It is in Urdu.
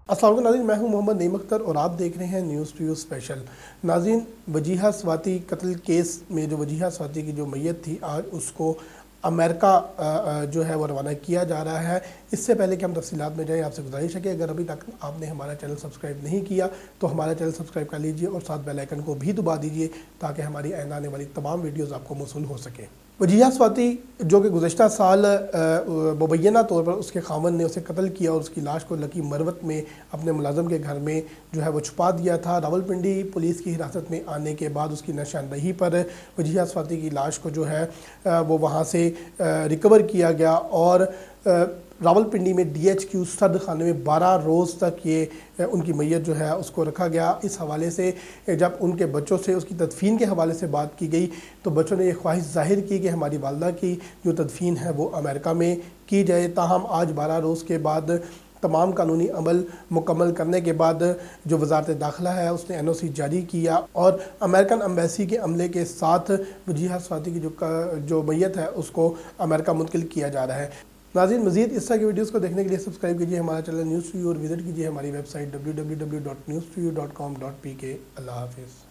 السلام علیکم ناظرین، میں ہوں محمد نعیم اختر اور آپ دیکھ رہے ہیں نیوز ٹو یو اسپیشل۔ ناظرین، وجیہہ سواتی قتل کیس میں جو وجیہہ سواتی کی جو میت تھی، آج اس کو امریکہ جو ہے وہ روانہ کیا جا رہا ہے۔ اس سے پہلے کہ ہم تفصیلات میں جائیں، آپ سے گزارش ہے کہ اگر ابھی تک آپ نے ہمارا چینل سبسکرائب نہیں کیا تو ہمارا چینل سبسکرائب کر لیجئے اور ساتھ بیل آئیکن کو بھی دبا دیجئے تاکہ ہماری آئندہ آنے والی تمام ویڈیوز آپ کو موصول ہو سکیں۔ وجیہہ سواتی جو کہ گزشتہ سال مبینہ طور پر اس کے خاوند نے اسے قتل کیا اور اس کی لاش کو لکی مروت میں اپنے ملازم کے گھر میں جو ہے وہ چھپا دیا تھا۔ راولپنڈی پولیس کی حراست میں آنے کے بعد اس کی نشاندہی پر وجیہہ سواتی کی لاش کو جو ہے وہ وہاں سے ریکور کیا گیا اور راولپنڈی میں ڈی ایچ کیو سرد خانے میں 12 روز تک یہ ان کی میت جو ہے اس کو رکھا گیا۔ اس حوالے سے جب ان کے بچوں سے اس کی تدفین کے حوالے سے بات کی گئی تو بچوں نے یہ خواہش ظاہر کی کہ ہماری والدہ کی جو تدفین ہے وہ امریکہ میں کی جائے، تاہم آج 12 روز کے بعد تمام قانونی عمل مکمل کرنے کے بعد جو وزارت داخلہ ہے اس نے NOC جاری کیا اور امریکن ایمبیسی کے عملے کے ساتھ وجیہہ سواتی کی جو میت ہے اس کو امریکہ منتقل کیا جا رہا ہے۔ ناظرین، مزید اس طرح کی ویڈیوز کو دیکھنے کے لیے سبسکرائب کیجئے ہمارا چینل نیوز ٹو یو اور وزٹ کیجئے ہماری ویب سائٹ www.newstoyou.com.pk۔ اللہ حافظ۔